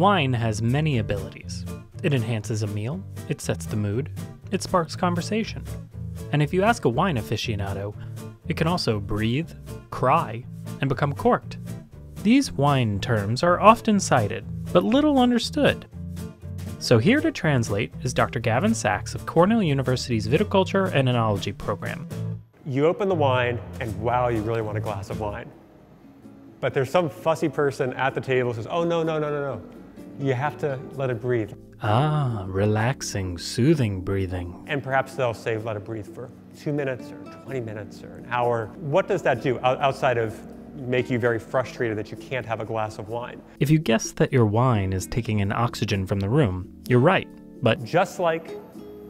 Wine has many abilities. It enhances a meal, it sets the mood, it sparks conversation. And if you ask a wine aficionado, it can also breathe, cry, and become corked. These wine terms are often cited, but little understood. So here to translate is Dr. Gavin Sachs of Cornell University's Viticulture and Enology program. You open the wine and wow, you really want a glass of wine. But there's some fussy person at the table who says, oh no. You have to let it breathe. Ah, relaxing, soothing breathing. And perhaps they'll say let it breathe for 2 minutes or 20 minutes or an hour. What does that do outside of make you very frustrated that you can't have a glass of wine? If you guess that your wine is taking in oxygen from the room, you're right, but just like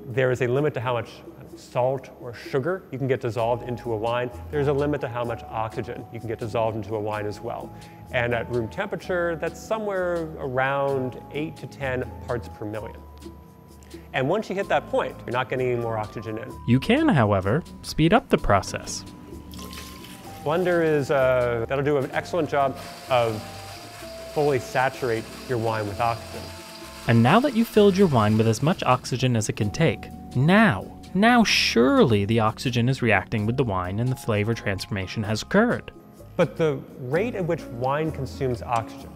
there is a limit to how much salt or sugar you can get dissolved into a wine, there's a limit to how much oxygen you can get dissolved into a wine as well. And at room temperature, that's somewhere around 8 to 10 parts per million. And once you hit that point, you're not getting any more oxygen in. You can, however, speed up the process. Blender that'll do an excellent job of fully saturate your wine with oxygen. And now that you've filled your wine with as much oxygen as it can take, now surely the oxygen is reacting with the wine and the flavor transformation has occurred. But the rate at which wine consumes oxygen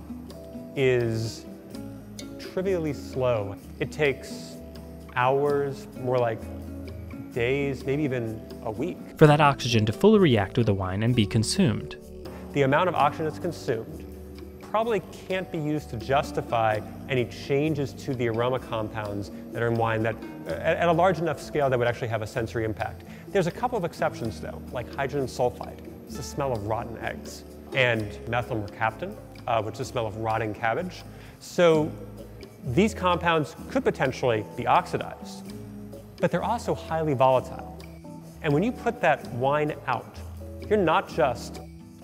is trivially slow. It takes hours, more like days, maybe even a week, for that oxygen to fully react with the wine and be consumed. The amount of oxygen that's consumed probably can't be used to justify any changes to the aroma compounds that are in wine that, at a large enough scale, that would actually have a sensory impact. There's a couple of exceptions though, like hydrogen sulfide. It's the smell of rotten eggs, and methyl mercaptan, which is the smell of rotting cabbage. So these compounds could potentially be oxidized, but they're also highly volatile. And when you put that wine out, you're not just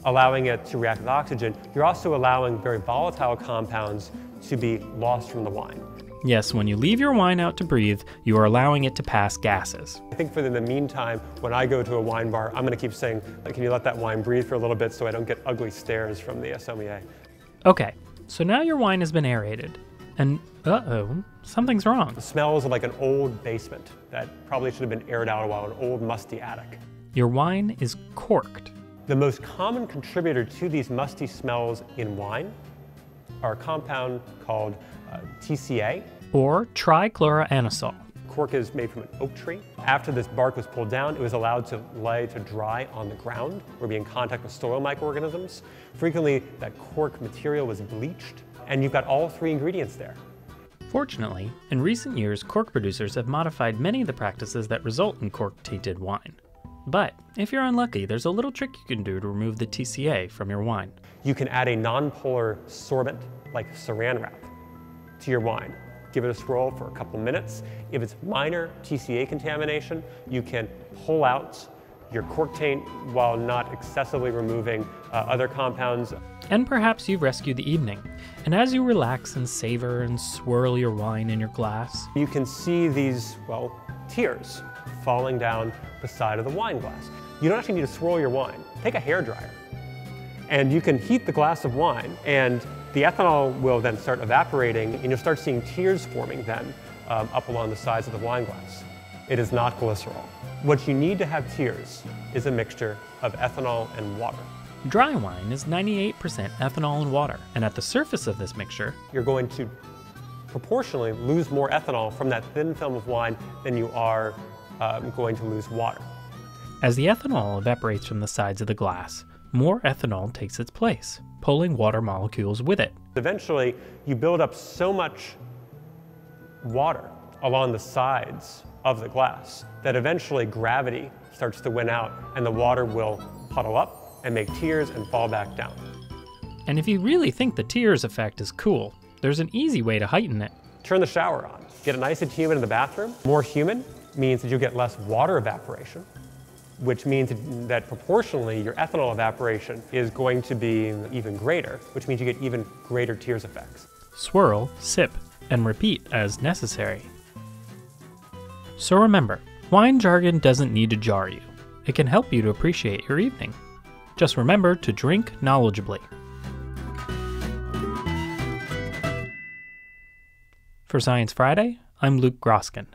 allowing it to react with oxygen, you're also allowing very volatile compounds to be lost from the wine. Yes, when you leave your wine out to breathe, you are allowing it to pass gases. I think for the meantime, when I go to a wine bar, I'm going to keep saying, can you let that wine breathe for a little bit so I don't get ugly stares from the sommelier? Okay, so now your wine has been aerated, and uh-oh, something's wrong. It smells like an old basement that probably should have been aired out a while, an old musty attic. Your wine is corked. The most common contributor to these musty smells in wine are a compound called TCA, or trichloroanisole. Cork is made from an oak tree. After this bark was pulled down, it was allowed to lay to dry on the ground or be in contact with soil microorganisms. Frequently, that cork material was bleached, and you've got all three ingredients there. Fortunately, in recent years, cork producers have modified many of the practices that result in cork-tainted wine. But if you're unlucky, there's a little trick you can do to remove the TCA from your wine. You can add a non-polar sorbent, like saran wrap, to your wine. Give it a swirl for a couple minutes. If it's minor TCA contamination, you can pull out your cork taint while not excessively removing other compounds. And perhaps you've rescued the evening. And as you relax and savor and swirl your wine in your glass, you can see these, well, tears falling down the side of the wine glass. You don't actually need to swirl your wine. Take a hairdryer, and you can heat the glass of wine, and the ethanol will then start evaporating, and you'll start seeing tears forming then up along the sides of the wine glass. It is not glycerol. What you need to have tears is a mixture of ethanol and water. Dry wine is 98% ethanol and water, and at the surface of this mixture, you're going to proportionally lose more ethanol from that thin film of wine than you are going to lose water. As the ethanol evaporates from the sides of the glass, more ethanol takes its place, pulling water molecules with it. Eventually, you build up so much water along the sides of the glass that eventually gravity starts to win out and the water will puddle up and make tears and fall back down. And if you really think the tears effect is cool, there's an easy way to heighten it. Turn the shower on. Get it nice and humid in the bathroom. More humid means that you'll get less water evaporation, which means that proportionally your ethanol evaporation is going to be even greater, which means you get even greater tears effects. Swirl, sip, and repeat as necessary. So remember, wine jargon doesn't need to jar you. It can help you to appreciate your evening. Just remember to drink knowledgeably. For Science Friday, I'm Luke Groskin.